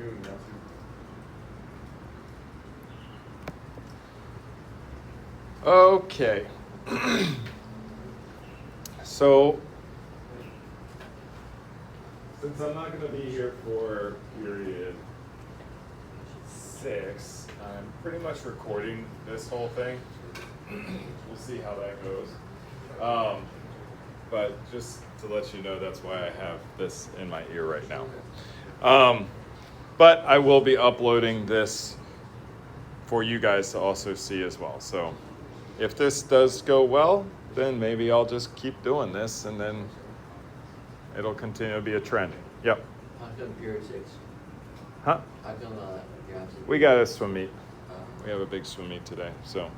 doing, Matthew? Okay. So, since I'm not going to be here for period 6, I'm pretty much recording this whole thing. We'll see how that goes. But just to let you know, that's why I have this in my ear right now. But I will be uploading this for you guys to also see as well. So if this does go well, then maybe I'll just keep doing this and then it'll continue to be a trend. Yep. How come period 6? Huh? How come you're absent? We got a swim meet. We have a big swim meet today, so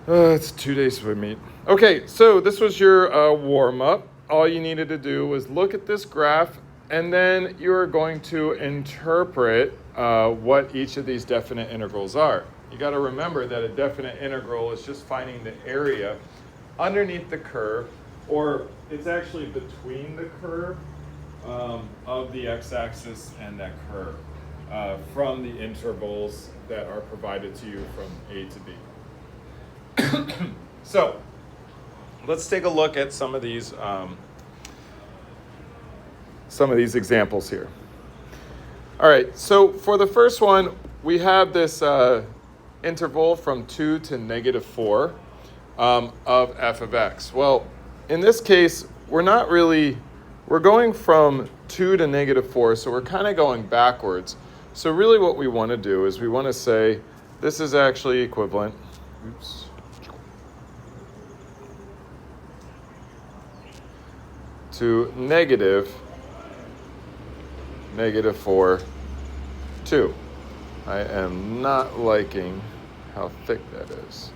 it's a 2-day swim meet. Okay, so this was your warm-up. All you needed to do was look at this graph, and then you're going to interpret what each of these definite integrals are. You got to remember that a definite integral is just finding the area underneath the curve, or it's actually between the curve of the x-axis and that curve from the intervals that are provided to you from A to B. So let's take a look at some of these examples here. All right, so for the first one, we have this interval from 2 to -4 of f of x. Well, in this case, we're going from 2 to -4, so we're kind of going backwards. So really what we want to do is we want to say this is actually equivalent, to -4, 2. I am not liking how thick that is.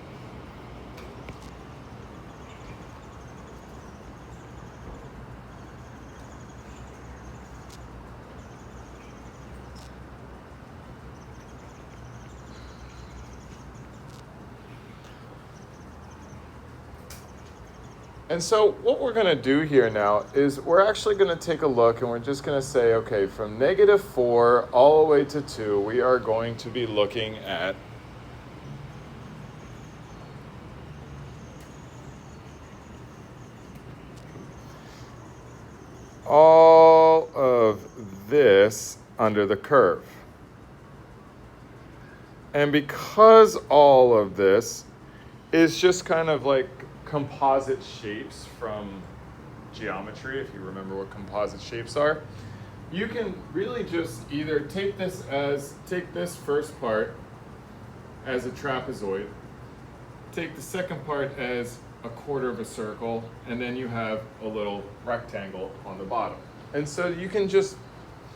And so what we're going to do here now is we're actually going to take a look and we're just going to say, okay, from -4 all the way to 2, we are going to be looking at all of this under the curve. And because all of this is just kind of like composite shapes from geometry, if you remember what composite shapes are, you can really just either take this first part as a trapezoid, take the second part as a quarter of a circle, and then you have a little rectangle on the bottom. And so you can just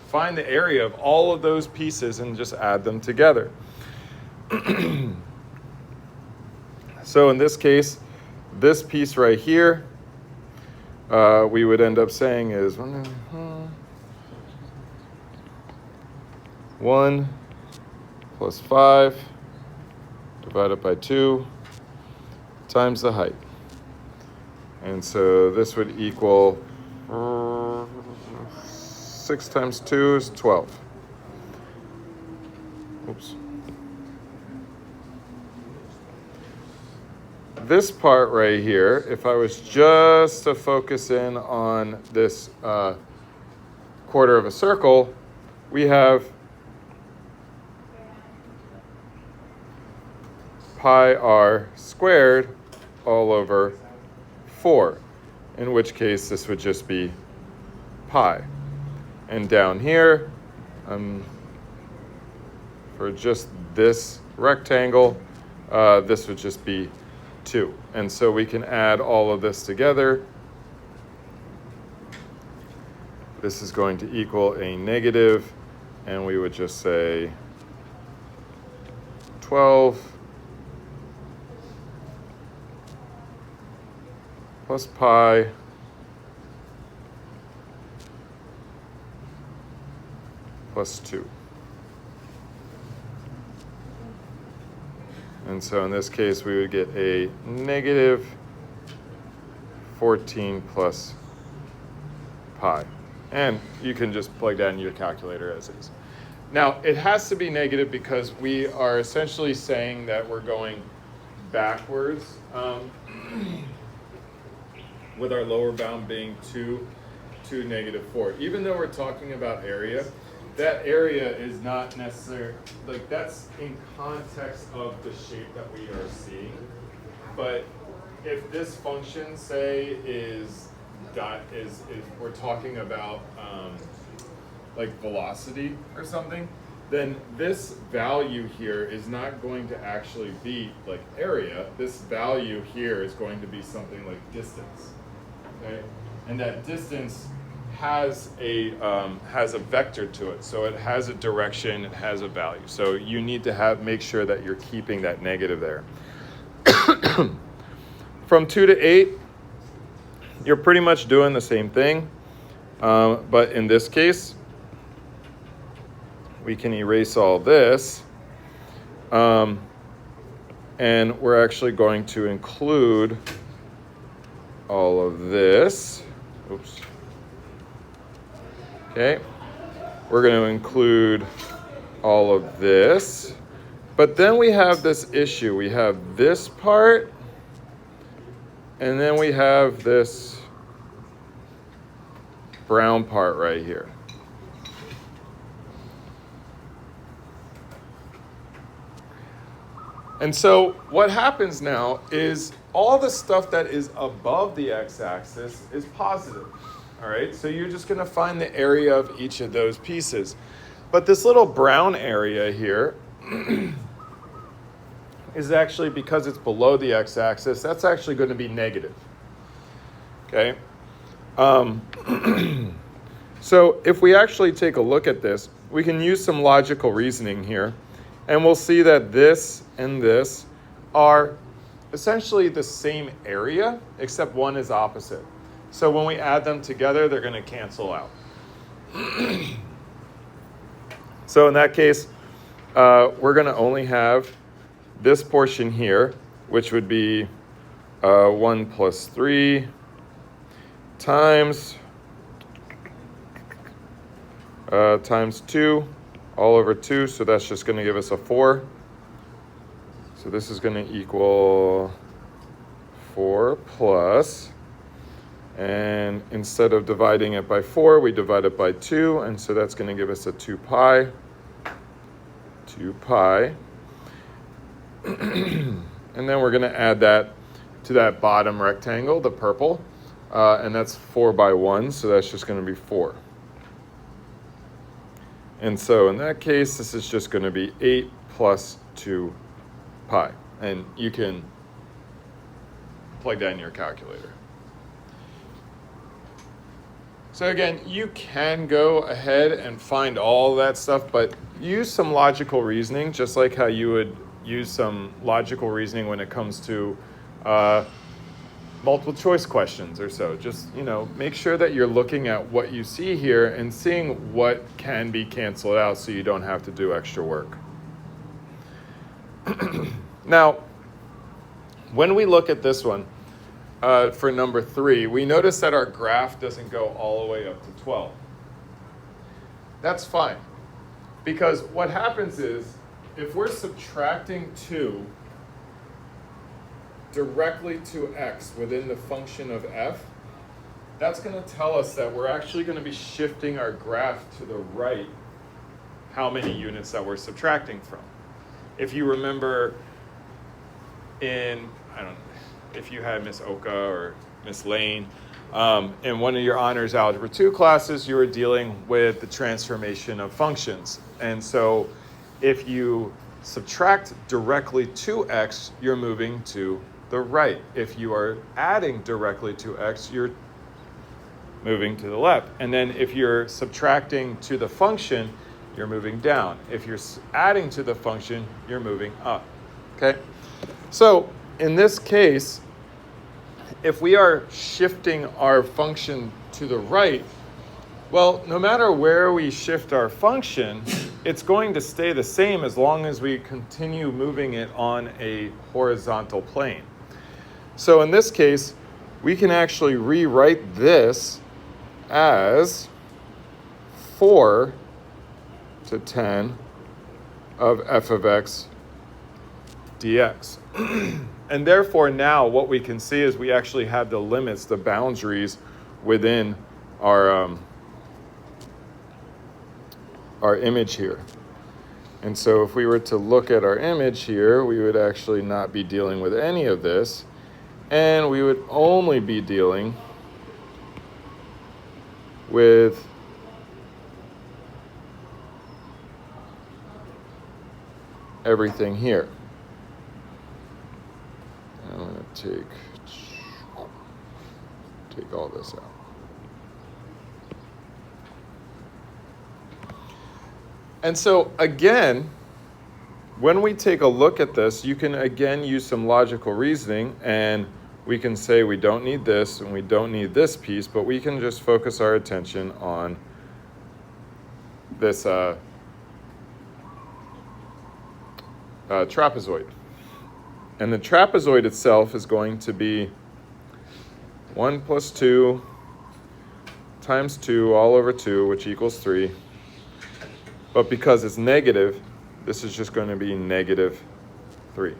find the area of all of those pieces and just add them together. So in this case, this piece right here, we would end up saying is 1 plus 5 divided by 2 times the height. And so this would equal 6 times 2 is 12. Oops. This part right here, if I was just to focus in on this quarter of a circle, we have pi r squared all over 4, in which case this would just be pi. And down here, for just this rectangle, this would just be 2. And so we can add all of this together. This is going to equal a negative, and we would just say 12 plus pi plus 2. And so in this case, we would get a negative 14 plus pi. And you can just plug that in your calculator as is. Now, it has to be negative because we are essentially saying that we're going backwards with our lower bound being 2 to -4. Even though we're talking about area, that area is not necessarily, like that's in context of the shape that we are seeing. But if this function, say, is we're talking about like velocity or something, then this value here is not going to actually be like area. This value here is going to be something like distance, okay? And that distance has a vector to it, so it has a direction, it has a value. So you need to make sure that you're keeping that negative there. From 2 to 8, you're pretty much doing the same thing, but in this case, we can erase all this, and we're actually going to include all of this. Oops. Okay, we're going to include all of this, but then we have this issue. We have this part, and then we have this brown part right here. And so what happens now is all the stuff that is above the x-axis is positive. All right, so you're just going to find the area of each of those pieces. But this little brown area here is actually, because it's below the x-axis, that's actually going to be negative. Okay? So if we actually take a look at this, we can use some logical reasoning here, and we'll see that this and this are essentially the same area, except one is opposite. So when we add them together, they're going to cancel out. So in that case, we're going to only have this portion here, which would be 1 plus 3 times 2 all over 2. So that's just going to give us a 4. So this is going to equal 4 plus, and instead of dividing it by 4, we divide it by 2, and so that's going to give us a 2 pi. 2 pi. And then we're going to add that to that bottom rectangle, the purple, and that's 4 by 1, so that's just going to be 4. And so in that case, this is just going to be 8 plus 2 pi. And you can plug that in your calculator. So again, you can go ahead and find all that stuff, but use some logical reasoning, just like how you would use some logical reasoning when it comes to multiple choice questions or so. Just, make sure that you're looking at what you see here and seeing what can be canceled out so you don't have to do extra work. Now, when we look at this one, for number 3, we notice that our graph doesn't go all the way up to 12. That's fine, because what happens is, if we're subtracting 2 directly to x within the function of f, that's going to tell us that we're actually going to be shifting our graph to the right how many units that we're subtracting from. If you remember if you had Miss Oka or Miss Lane, in one of your honors algebra 2 classes, you were dealing with the transformation of functions. And so if you subtract directly to x, you're moving to the right. If you are adding directly to x, you're moving to the left. And then if you're subtracting to the function, you're moving down. If you're adding to the function, you're moving up. Okay? So in this case, if we are shifting our function to the right, well, no matter where we shift our function, it's going to stay the same as long as we continue moving it on a horizontal plane. So in this case, we can actually rewrite this as 4 to 10 of f of x dx. And therefore now what we can see is we actually have the limits, the boundaries within our image here. And so if we were to look at our image here, we would actually not be dealing with any of this, and we would only be dealing with everything here. I'm going to take all this out. And so again, when we take a look at this, you can again use some logical reasoning, and we can say we don't need this and we don't need this piece, but we can just focus our attention on this trapezoid. And the trapezoid itself is going to be 1 plus 2 times 2 all over 2, which equals 3. But because it's negative, this is just going to be negative 3,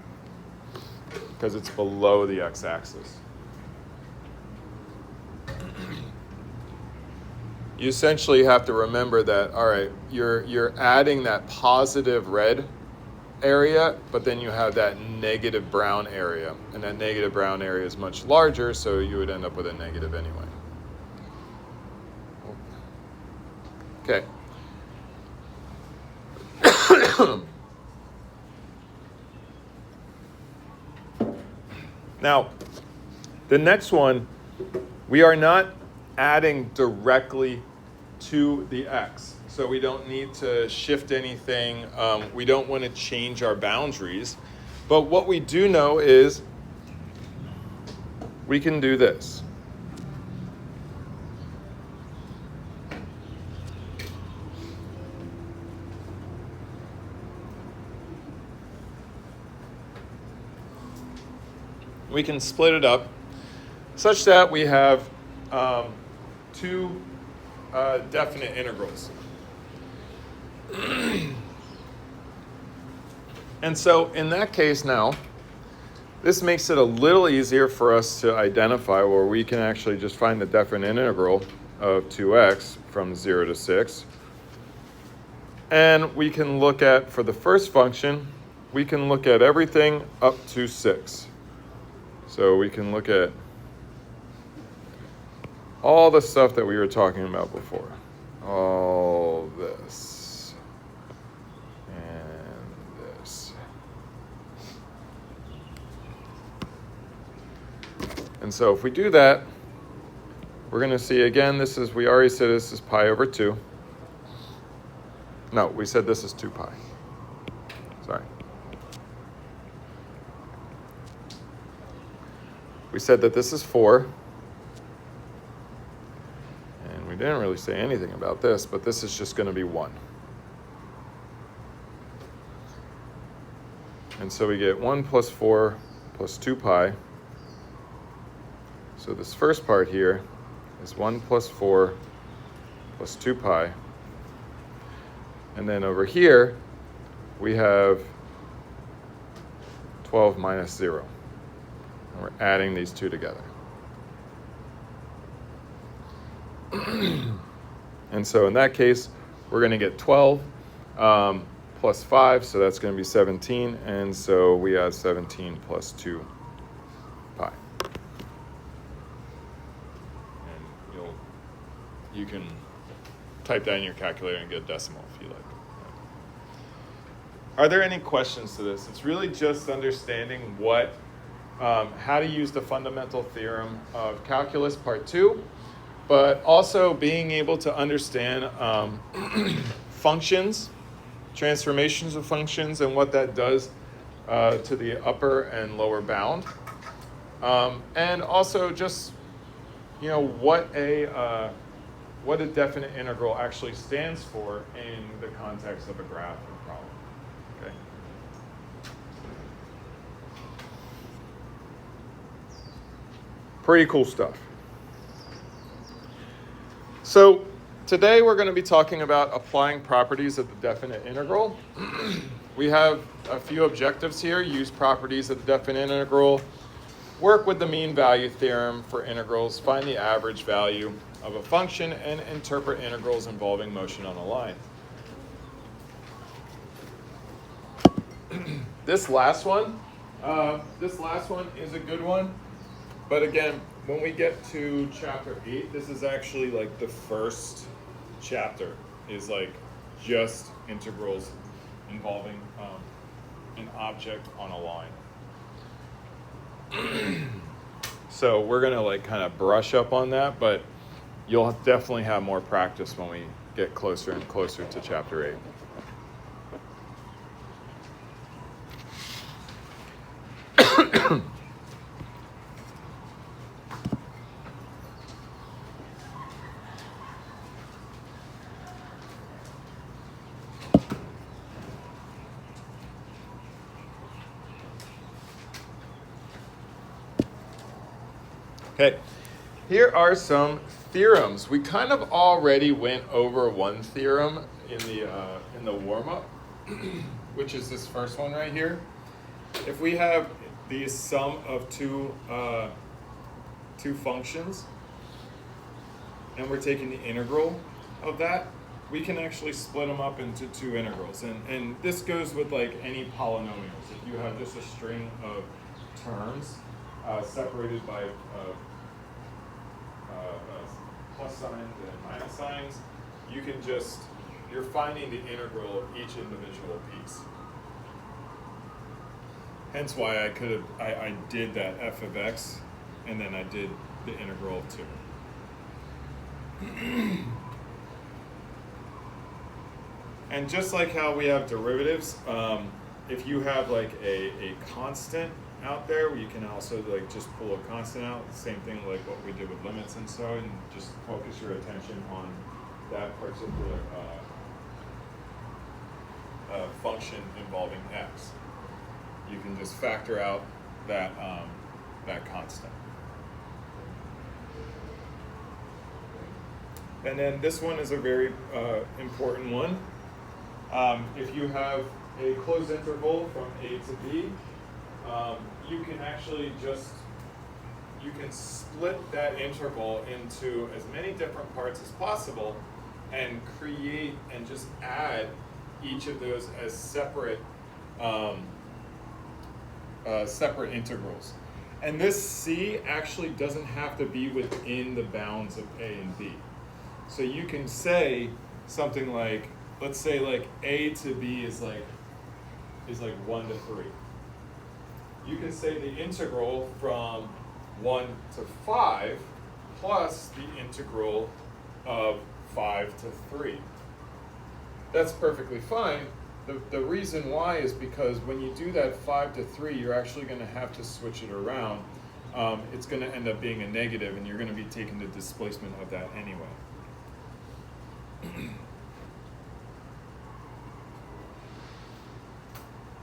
because it's below the x-axis. You essentially have to remember that, all right, you're adding that positive red area, but then you have that negative brown area, and that negative brown area is much larger, so you would end up with a negative anyway. Okay. Now, the next one, we are not adding directly to the x. So we don't need to shift anything. We don't want to change our boundaries. But what we do know is we can do this. We can split it up such that we have two definite integrals. And so in that case now, this makes it a little easier for us to identify, where we can actually just find the definite integral of 2x from 0 to 6. And we can look at, for the first function, we can look at everything up to 6. So we can look at all the stuff that we were talking about before. All this and this. And so if we do that, we're going to see again, this is, we already said this is pi over 2. No, we said this is 2 pi. Sorry. We said that this is 4. And we didn't really say anything about this, but this is just going to be 1. And so we get 1 plus 4 plus 2 pi. So this first part here is 1 plus 4 plus 2 pi. And then over here, we have 12 minus 0. And we're adding these two together. And so in that case, we're going to get 12 plus 5, so that's going to be 17. And so we add 17 plus 2 pi. And you can type that in your calculator and get a decimal if you like. Are there any questions to this? It's really just understanding what how to use the fundamental theorem of calculus part 2, but also being able to understand functions, transformations of functions, and what that does to the upper and lower bound. And also just, what a definite integral actually stands for in the context of a graph or problem. Okay. Pretty cool stuff. So Today we're going to be talking about applying properties of the definite integral. We have a few objectives here. Use properties of the definite integral. Work with the mean value theorem for integrals. Find the average value of a function and interpret integrals involving motion on a line. This last one is a good one. But again, when we get to chapter 8, this is actually like the first chapter is like just integrals involving an object on a line. So we're gonna like kind of brush up on that, but you'll definitely have more practice when we get closer and closer to chapter 8. Okay, here are some theorems. We kind of already went over one theorem in the warm-up, which is this first one right here. If we have the sum of two functions, and we're taking the integral of that, we can actually split them up into two integrals. And this goes with like any polynomials. If you have just a string of terms separated by plus signs and minus signs, you're finding the integral of each individual piece. Hence why I did that f of x, and then I did the integral of 2. And just like how we have derivatives, if you have like a constant out there, you can also like just pull a constant out. Same thing like what we did with limits and so, and just focus your attention on that particular function involving x. You can just factor out that constant. And then this one is a very important one. If you have a closed interval from A to B, you can actually you can split that interval into as many different parts as possible and create and just add each of those as separate separate integrals. And this C actually doesn't have to be within the bounds of A and B. So you can say something like, let's say like A to B is like 1 to 3. You can say the integral from 1 to 5 plus the integral of 5 to 3. That's perfectly fine. The reason why is because when you do that 5 to 3, you're actually going to have to switch it around. It's going to end up being a negative, and you're going to be taking the displacement of that anyway.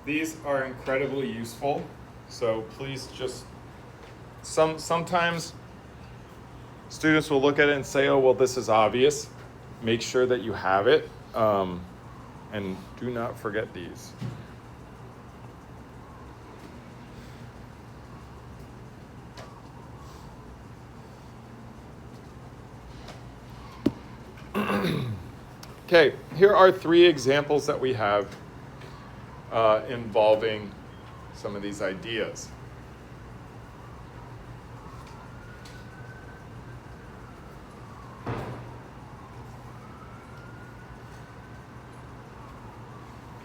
These are incredibly useful, so please just, sometimes students will look at it and say, oh, well, this is obvious. Make sure that you have it, and do not forget these. Okay, here are 3 examples that we have involving some of these ideas.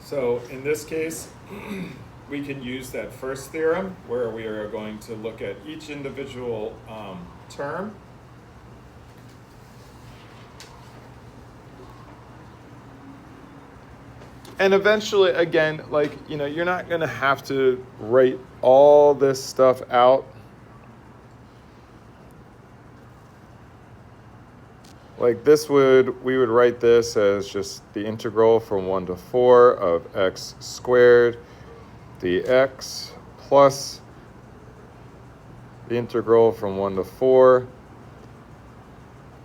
So in this case, we can use that first theorem where we are going to look at each individual term. And eventually, again, like, you're not going to have to write all this stuff out. Like we would write this as just the integral from 1 to 4 of x squared dx plus the integral from 1 to 4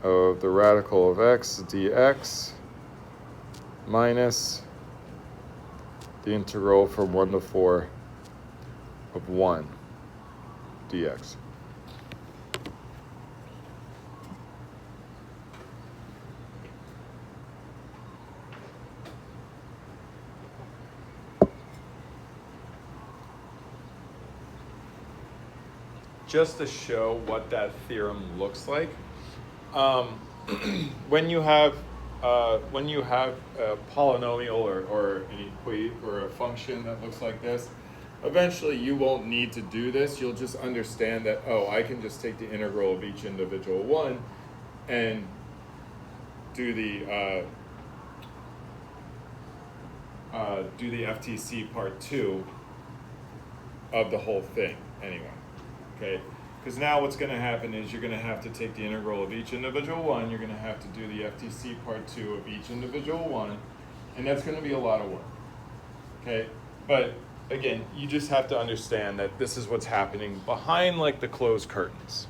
of the radical of x dx minus the integral from 1 to 4 of 1 dx. Just to show what that theorem looks like, when you have a polynomial or an equation or a function that looks like this, eventually you won't need to do this. You'll just understand that, oh, I can just take the integral of each individual one and do the FTC part 2 of the whole thing anyway. Okay, because now what's going to happen is you're going to have to take the integral of each individual one, you're going to have to do the FTC part 2 of each individual one, and that's going to be a lot of work. Okay, but again, you just have to understand that this is what's happening behind like the closed curtains.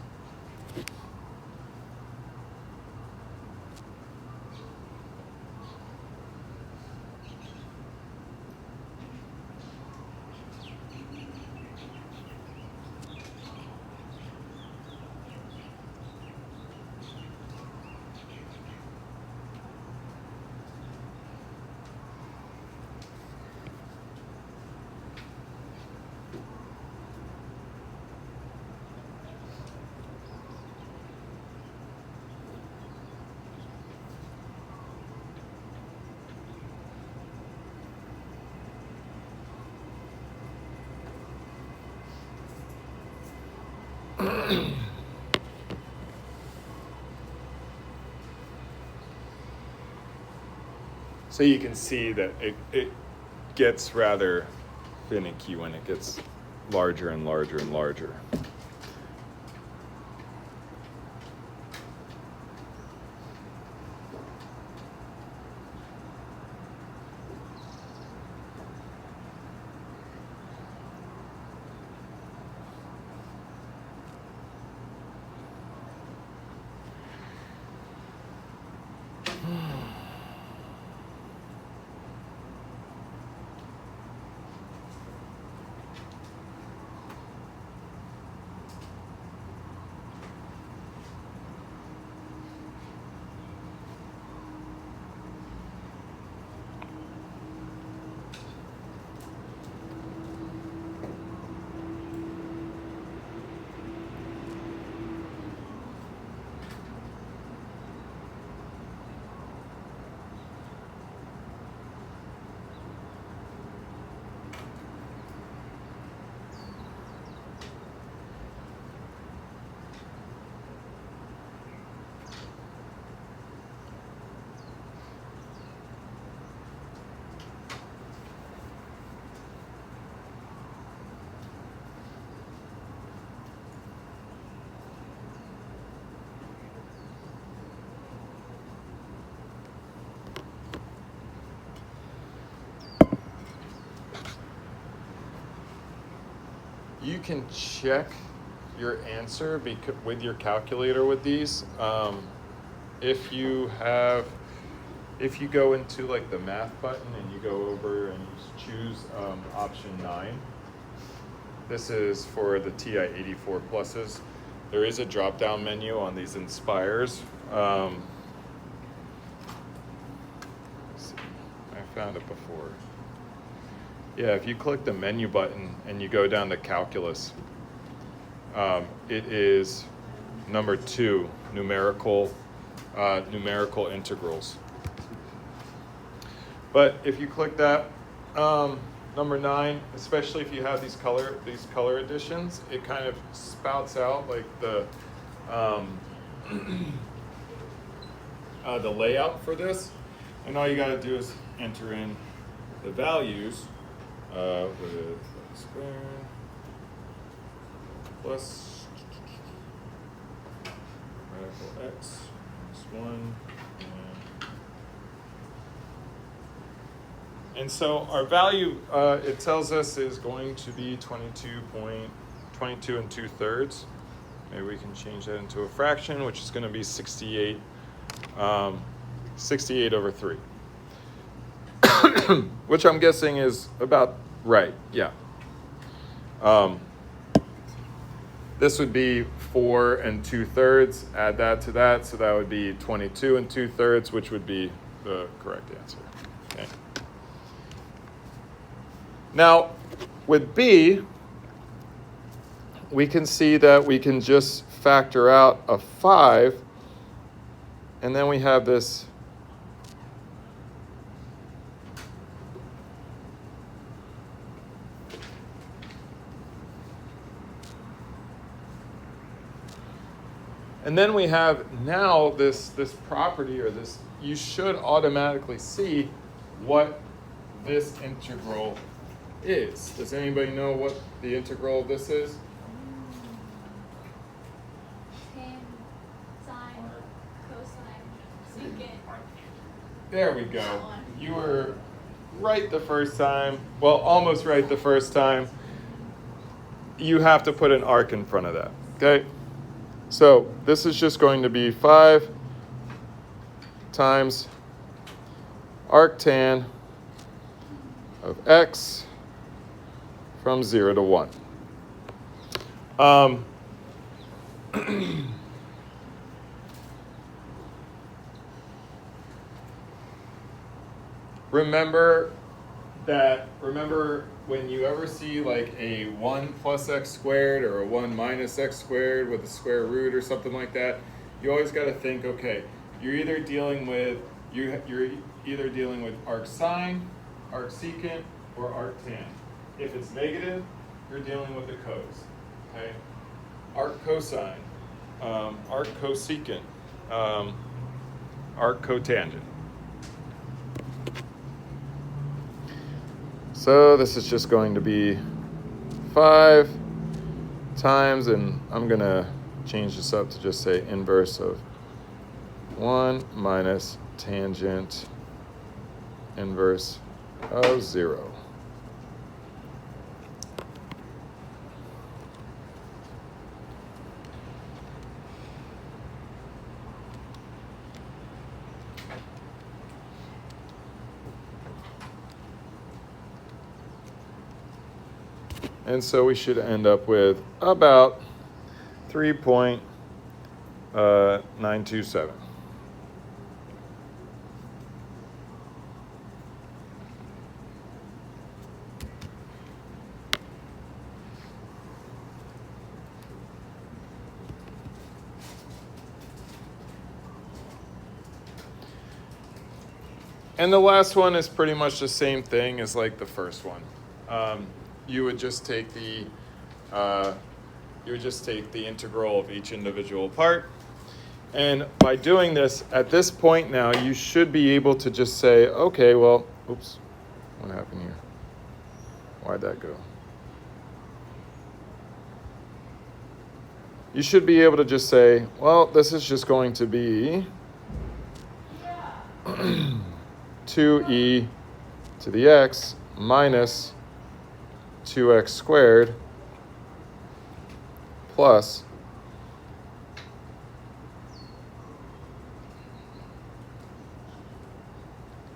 So you can see that it gets rather finicky when it gets larger and larger and larger. You can check your answer with your calculator with these. If you go into like the math button and you go over and you choose option 9, this is for the TI-84 pluses. There is a drop-down menu on these Inspires. Let's see. I found it before. Yeah, if you click the menu button and you go down to calculus, it is number 2, numerical integrals. But if you click that, number 9, especially if you have these color editions, it kind of spouts out like the layout for this, and all you got to do is enter in the values with square plus radical x minus 1. And so our value, it tells us, is going to be 22 and 2/3. maybe we can change that into a fraction, which is going to be 68, 68 over 3. Which I'm guessing is about right, yeah. This would be 4 2/3. Add that to that, so that would be 22 2/3, which would be the correct answer. Okay. Now, with B, we can see that we can just factor out a 5, and then we have this and then we have now this property, or this, you should automatically see what this integral is. Does anybody know what the integral of this is? Tan, sine, cosine, secant. There we go. You were right the first time. Well, almost right the first time. You have to put an arc in front of that, okay? So this is just going to be 5 times arctan of x from 0 to 1. Remember when you ever see like a 1 plus x squared or a 1 minus x squared with a square root or something like that, you always got to think, okay, you're either dealing with arcsine, arcsecant, or arctan. If it's negative, you're dealing with the cos. Okay, arccosine, arccosecant, arccotangent. So this is just going to be 5 times, and I'm going to change this up to just say inverse of 1 minus tangent inverse of 0. And so we should end up with about 3.927. And the last one is pretty much the same thing as like the first one. You would just take the integral of each individual part, and by doing this at this point now, you should be able to just say, okay, well, oops, what happened here? Why'd that go? You should be able to just say, well, this is just going to be 2e to the x minus 2x squared plus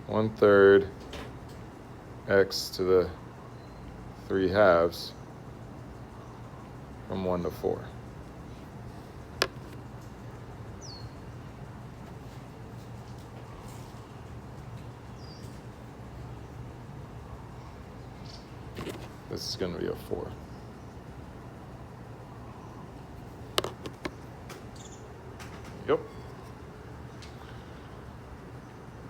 1/3 x to the 3/2 from 1 to 4. This is going to be a 4. Yep.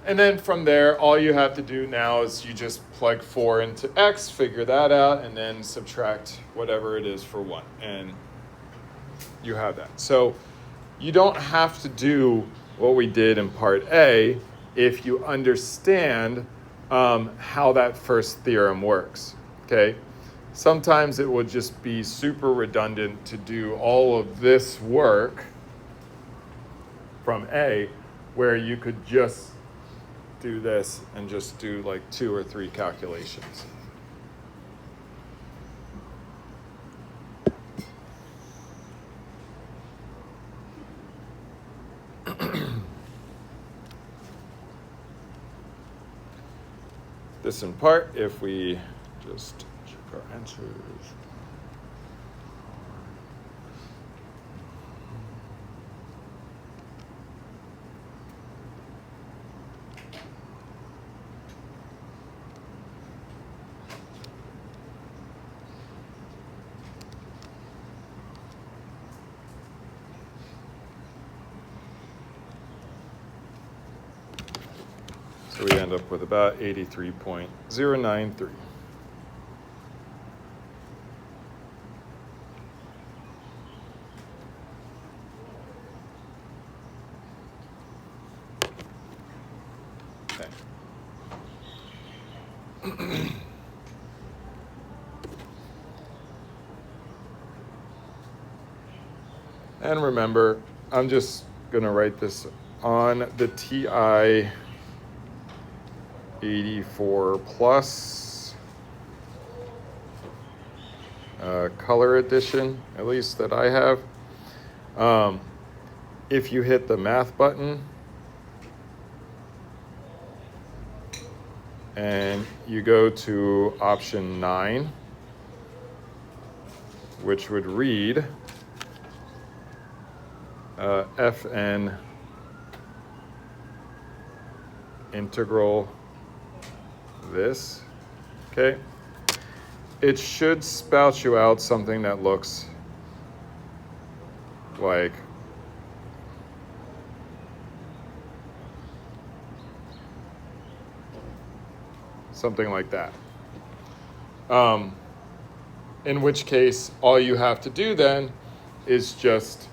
And then from there, all you have to do now is you just plug 4 into x, figure that out, and then subtract whatever it is for 1. And you have that. So you don't have to do what we did in part A if you understand how that first theorem works. Okay? Sometimes it would just be super redundant to do all of this work from A, where you could just do this and just do like 2 or 3 calculations. this in part if we just check our answers. So we end up with about 83.093. Okay. And remember, I'm just going to write this on the TI 84 plus color edition, at least that I have. If you hit the math button and you go to option 9, which would read FN integral this, okay? It should spout you out something that looks like something like that. In which case, all you have to do then is just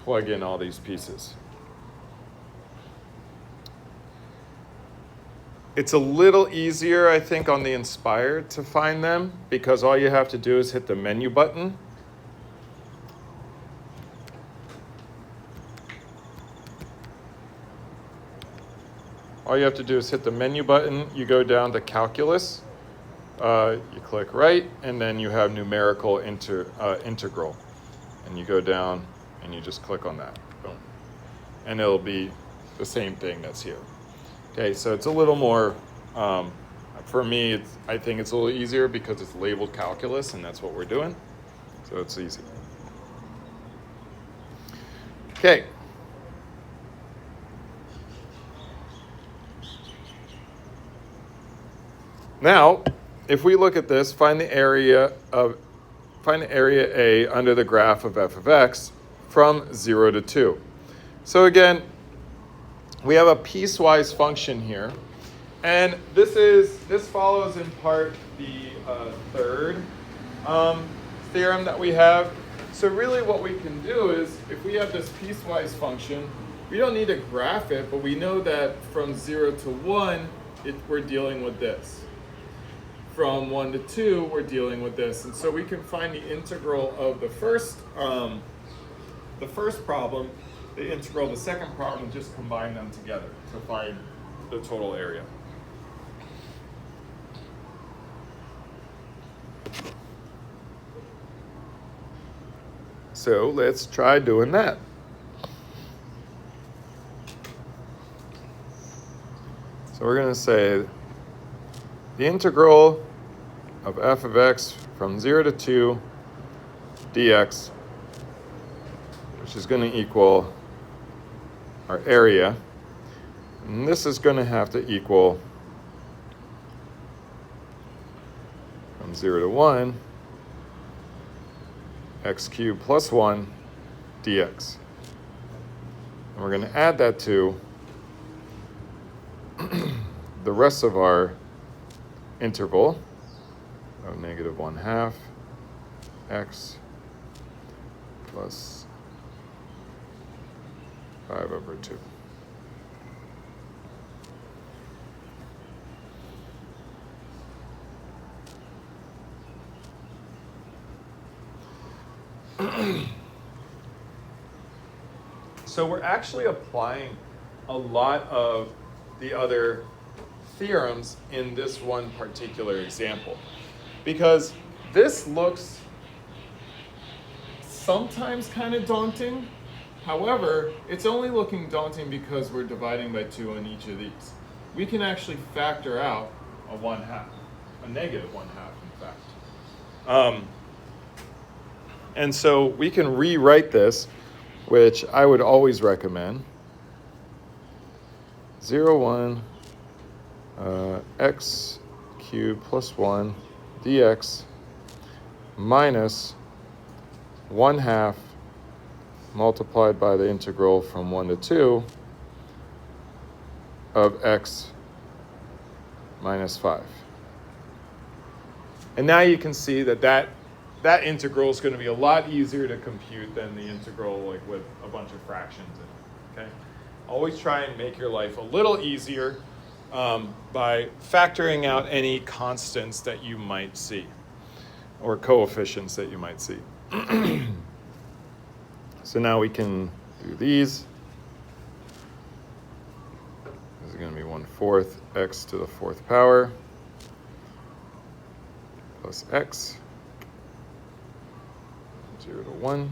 plug in all these pieces. It's a little easier, I think, on the Inspire to find them because all you have to do is hit the menu button. All you have to do is hit the menu button, you go down to Calculus, you click right, and then you have numerical integral. And you go down and you just click on that, boom. And it'll be the same thing that's here. Okay, so it's a little more, for me, I think it's a little easier because it's labeled calculus and that's what we're doing. So it's easy. Okay. Now, if we look at this, find the area A under the graph of f of x from 0 to 2. So again, we have a piecewise function here, and this follows in part the third theorem that we have. So really what we can do is, if we have this piecewise function, we don't need to graph it, but we know that from 0 to 1, we're dealing with this. From 1 to 2, we're dealing with this. And so we can find the integral of the first problem, the integral of the second problem, and just combine them together to find the total area. So let's try doing that. So we're going to say the integral of f of x from 0 to 2 dx, which is going to equal our area. And this is going to have to equal from 0 to 1 x cubed plus 1 dx. And we're going to add that to the rest of our interval of negative 1/2 x plus 5 over 2. So we're actually applying a lot of the other theorems in this one particular example, because this looks sometimes kind of daunting. However, it's only looking daunting because we're dividing by 2 on each of these. We can actually factor out a 1/2, a negative 1/2, in fact. And so we can rewrite this, which I would always recommend. 0, 1, x cubed plus 1 dx minus 1/2 multiplied by the integral from 1 to 2 of x minus 5. And now you can see that integral is going to be a lot easier to compute than the integral like with a bunch of fractions in it. Okay? Always try and make your life a little easier by factoring out any constants that you might see or coefficients that you might see. So now we can do these. This is going to be 1/4 x to the 4th power plus x, 0 to 1.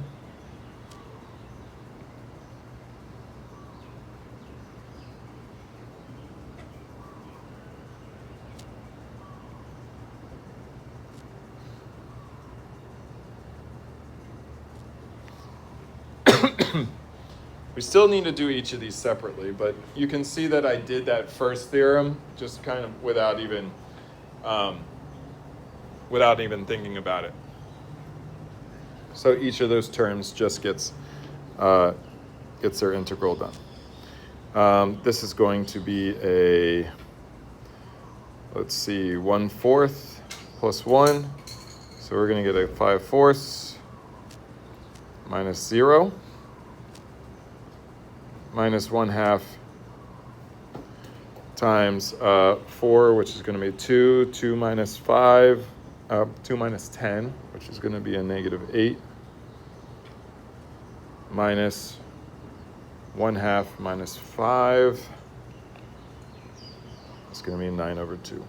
We still need to do each of these separately, but you can see that I did that first theorem just kind of without even thinking about it. So each of those terms just gets their integral done. This is going to be a, let's see, 1/4 plus 1. So we're going to get a 5/4 minus 0. Minus 1/2 times 4, which is going to be 2, 2 minus 5, 2 minus 10, which is going to be a negative 8, minus 1/2 minus 5, it's going to be 9/2.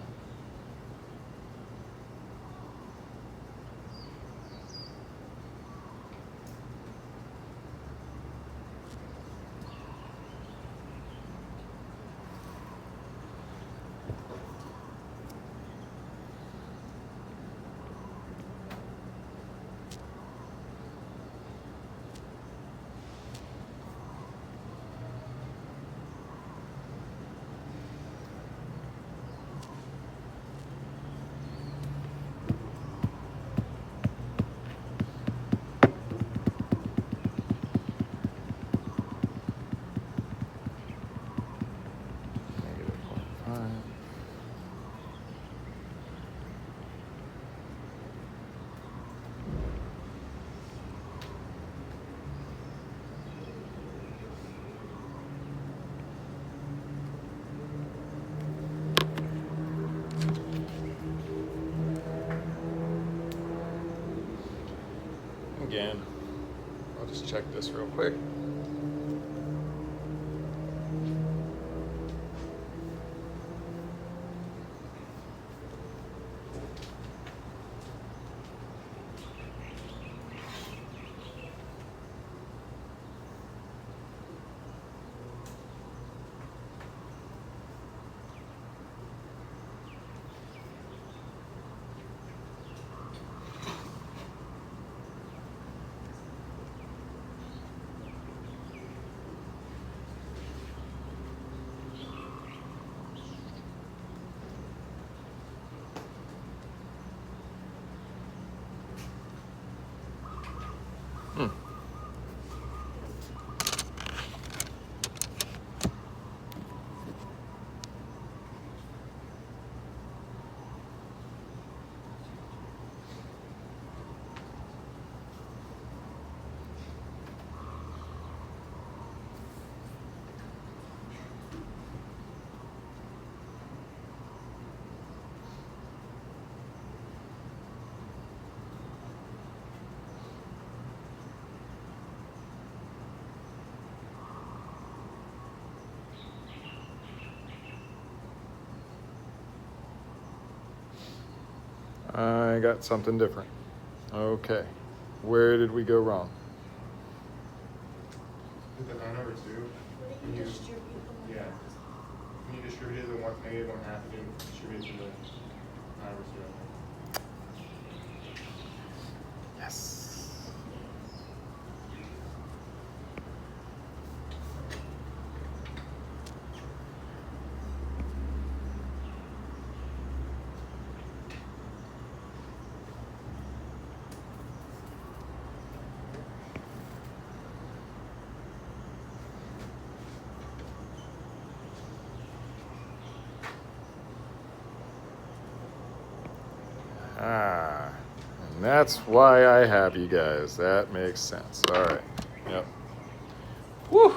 Again, I'll just check this real quick. I got something different. Okay. Where did we go wrong? With the 9/2, What did you distribute them? yeah, when you distributed, and one's negative 1/2 being distributed to the 9/0. Yes. Ah, and that's why I have you guys. That makes sense. All right. Yep. Woo.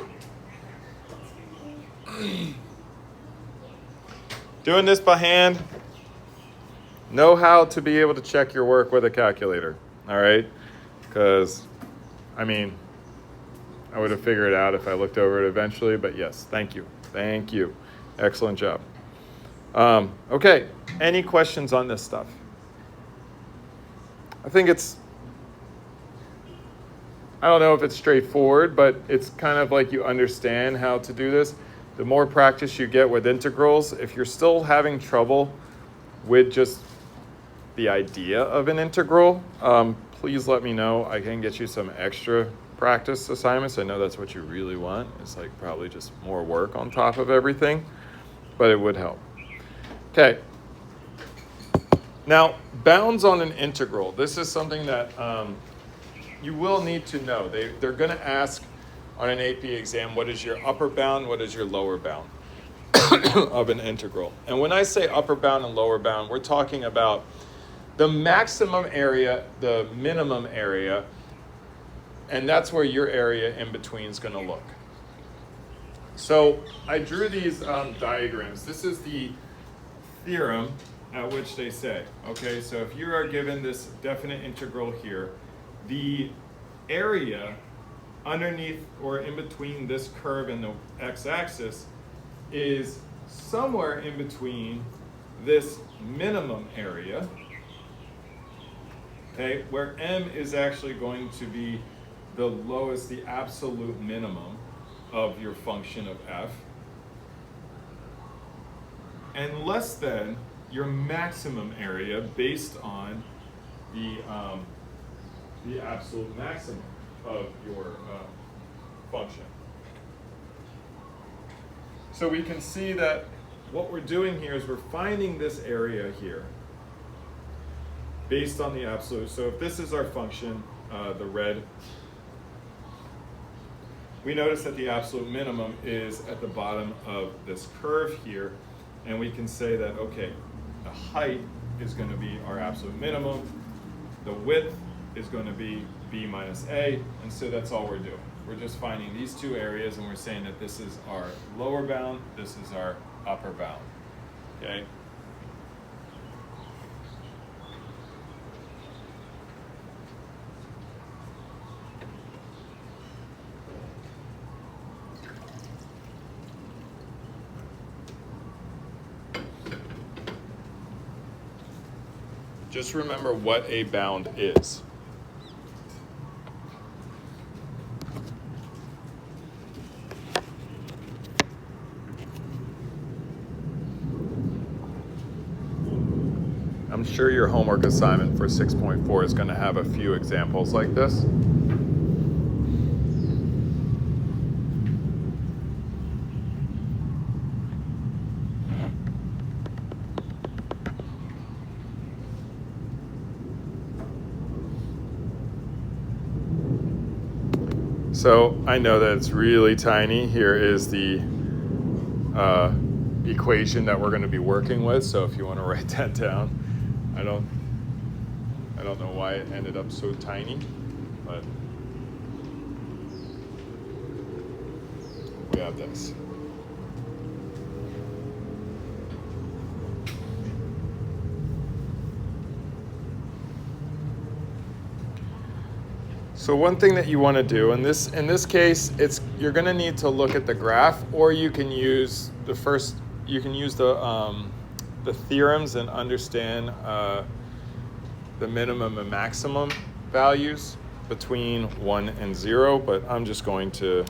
Doing this by hand. Know how to be able to check your work with a calculator. All right. Because, I mean, I would have figured it out if I looked over it eventually. But yes, thank you. Thank you. Excellent job. Okay. Any questions on this stuff? I think I don't know if it's straightforward, but it's kind of like you understand how to do this. The more practice you get with integrals, if you're still having trouble with just the idea of an integral, please let me know. I can get you some extra practice assignments. I know that's what you really want. It's like probably just more work on top of everything, but it would help. Okay. Now, bounds on an integral. This is something that you will need to know. They're going to ask on an AP exam, what is your upper bound, what is your lower bound of an integral? And when I say upper bound and lower bound, we're talking about the maximum area, the minimum area, and that's where your area in between is going to look. So I drew these diagrams. This is the theorem at which they say, okay, so if you are given this definite integral here, the area underneath or in between this curve and the x-axis is somewhere in between this minimum area, okay, where m is actually going to be the lowest, the absolute minimum of your function of f, and less than your maximum area based on the absolute maximum of your function. So we can see that what we're doing here is we're finding this area here based on the absolute. So if this is our function, the red, we notice that the absolute minimum is at the bottom of this curve here, and we can say that, okay, the height is going to be our absolute minimum, the width is going to be b minus a, and so that's all we're doing. We're just finding these two areas, and we're saying that this is our lower bound, this is our upper bound, okay? Just remember what a bound is. I'm sure your homework assignment for 6.4 is going to have a few examples like this. So I know that it's really tiny. Here is the equation that we're going to be working with. So if you want to write that down, I don't know why it ended up so tiny, but we have this. So one thing that you want to do in this case, you're going to need to look at the graph, or you can use the theorems and understand the minimum and maximum values between 1 and 0. But I'm just going to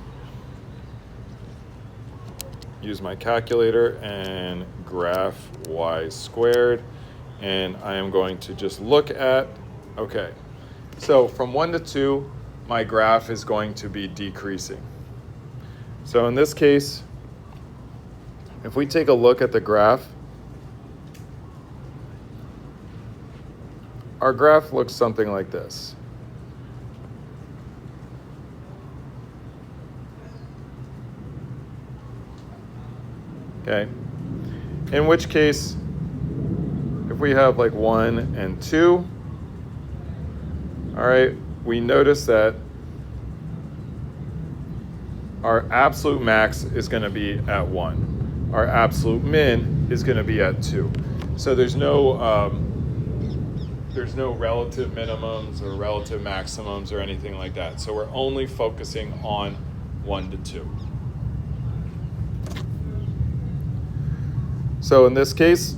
use my calculator and graph y squared. And I am going to just look at, okay, so from 1 to 2, my graph is going to be decreasing. So in this case, if we take a look at the graph, our graph looks something like this. Okay, in which case, if we have like 1 and 2, all right, we notice that our absolute max is going to be at 1. Our absolute min is going to be at 2. So there's no relative minimums or relative maximums or anything like that. So we're only focusing on 1 to 2. So in this case,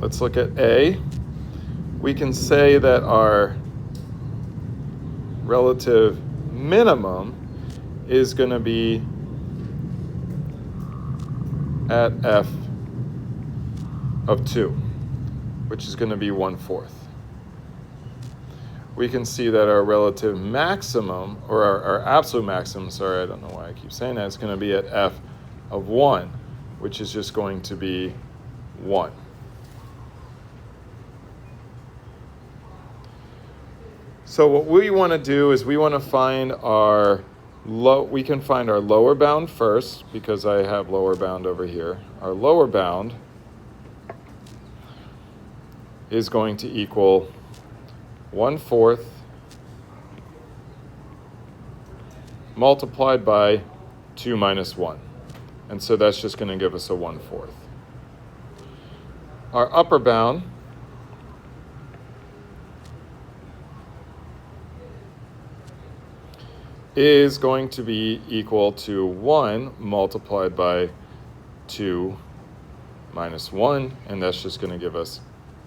let's look at A. We can say that our relative minimum is going to be at f of 2, which is going to be 1/4. We can see that our relative maximum, or our absolute maximum, sorry, I don't know why I keep saying that, is going to be at f of 1, which is just going to be 1. So what we want to do is we want to find our we can find our lower bound first, because I have lower bound over here. Our lower bound is going to equal 1/4 multiplied by 2 minus 1. And so that's just going to give us a 1/4. Our upper bound is going to be equal to 1 multiplied by 2 minus 1, and that's just going to give us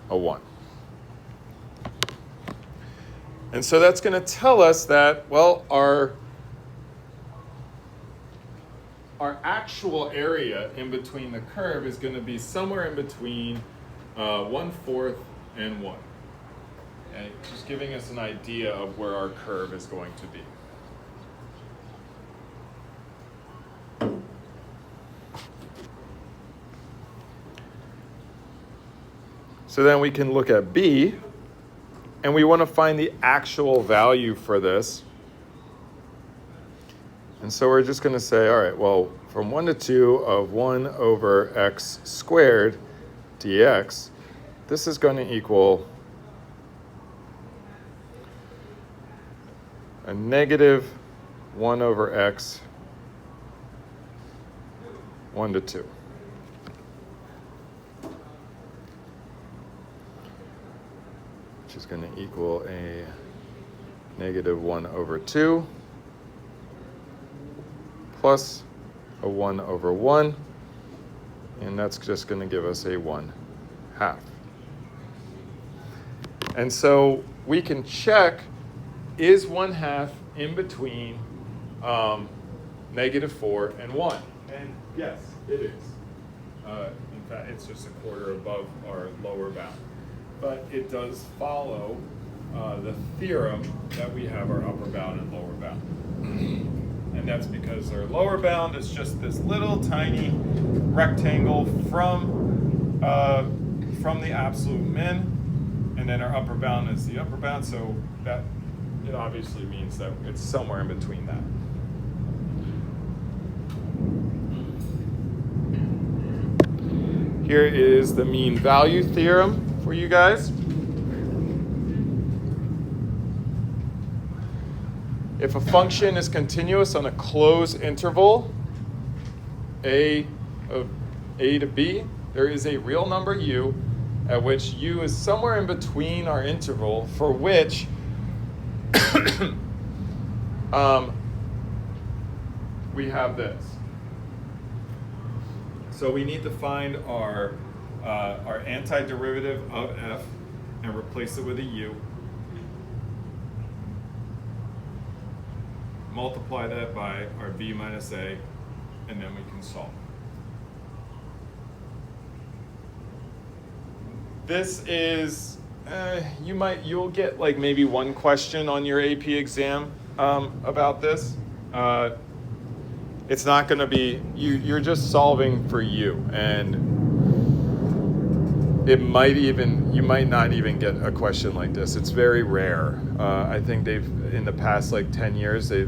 a 1. And so that's going to tell us that, well, our actual area in between the curve is going to be somewhere in between 1/4 and 1. Okay? Just giving us an idea of where our curve is going to be. So then we can look at B, and we want to find the actual value for this. And so we're just going to say, all right, well, from 1 to 2 of 1 over x squared dx, this is going to equal a negative 1 over x 1 to 2. Which is going to equal a negative 1 over 2 plus a 1 over 1, and that's just going to give us a 1/2. And so we can check, is 1/2 in between negative 4 and 1? And yes, it is. In fact, it's just a quarter above our lower bound. But it does follow the theorem that we have our upper bound and lower bound. And that's because our lower bound is just this little tiny rectangle from the absolute min, and then our upper bound is the upper bound, so that it obviously means that it's somewhere in between that. Here is the mean value theorem for you guys. If a function is continuous on a closed interval, a to b, there is a real number u, at which u is somewhere in between our interval, for which we have this. So we need to find our antiderivative of f and replace it with a u. Multiply that by our b minus a, and then we can solve. This is, you'll get like maybe one question on your AP exam about this. It's not going to be, you're just solving for you, and you might not even get a question like this. It's very rare. I think in the past like 10 years, they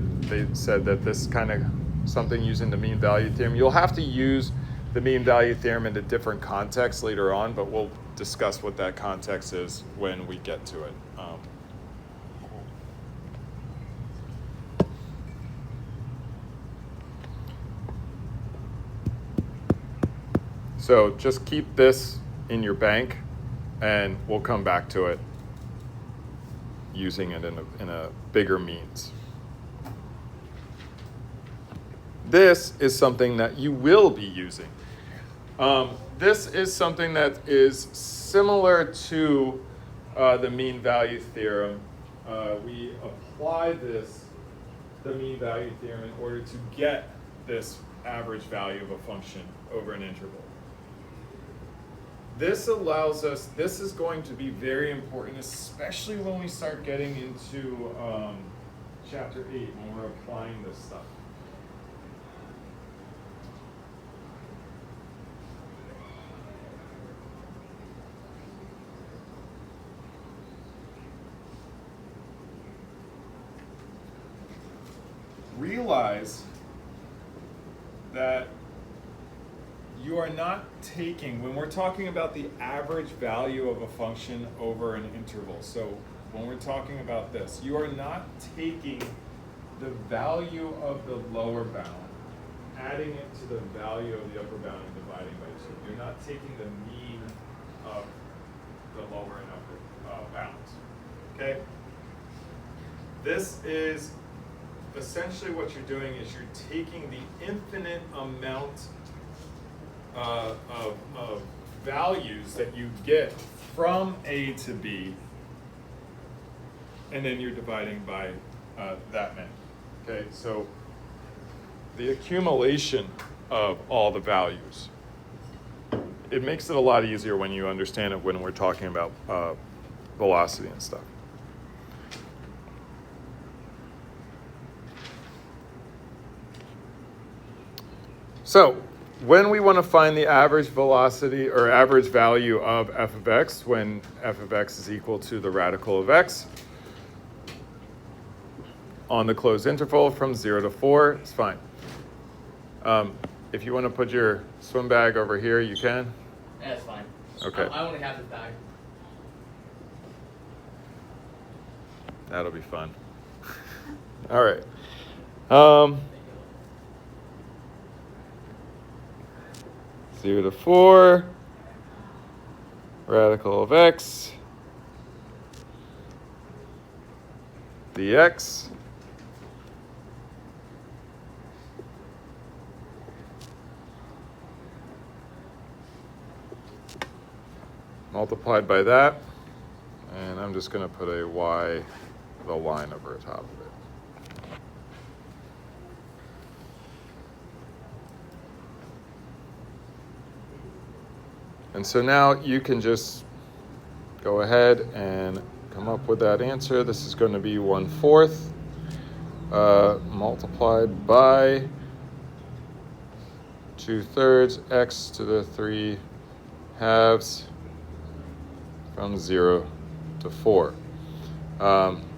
said that this kind of something using the mean value theorem. You'll have to use the mean value theorem in a different context later on, but we'll discuss what that context is when we get to it. So just keep this in your bank, and we'll come back to it using it in a bigger means. This is something that you will be using. This is something that is similar to the mean value theorem. We apply the mean value theorem in order to get this average value of a function over an interval. This allows us, this is going to be very important, especially when we start getting into chapter 8, when we're applying this stuff. Realize that you are not taking, when we're talking about the average value of a function over an interval, so when we're talking about this, you are not taking the value of the lower bound, adding it to the value of the upper bound and dividing by 2. You're not taking the mean of the lower and upper bounds, okay? This is essentially what you're doing is you're taking the infinite amount of values that you get from A to B, and then you're dividing by that many. Okay, so the accumulation of all the values, it makes it a lot easier when you understand it when we're talking about velocity and stuff. So when we want to find the average velocity or average value of f of x, when f of x is equal to the radical of x on the closed interval from 0 to 4, it's fine. If you want to put your swim bag over here, you can. Yeah, it's fine. Okay. I only have this bag. That'll be fun. All right. 0 to 4, radical of x, dx, multiplied by that, and I'm just going to put a y, the line over the top of it. And so now you can just go ahead and come up with that answer. This is going to be 1/4 multiplied by 2/3 x to the 3/2 from 0 to 4.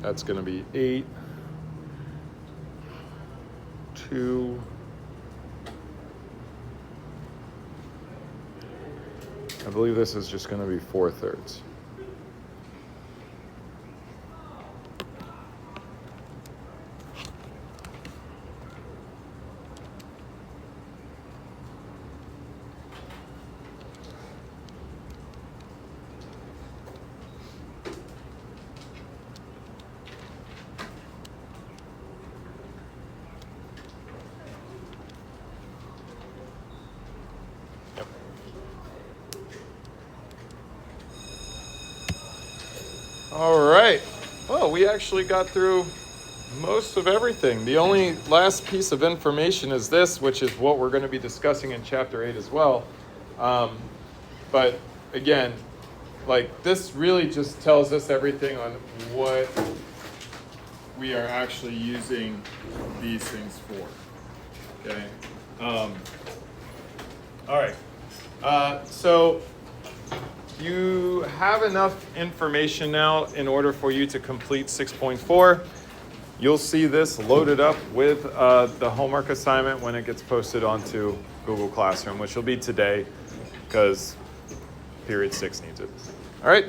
That's going to be 8, 2, I believe this is just going to be 4/3. All right. Well, we actually got through most of everything. The only last piece of information is this, which is what we're going to be discussing in Chapter 8 as well. But again, Like this really just tells us everything on what we are actually using these things for. Okay. All right. So you have enough information now in order for you to complete 6.4. You'll see this loaded up with the homework assignment when it gets posted onto Google Classroom, which will be today because period 6 needs it. All right.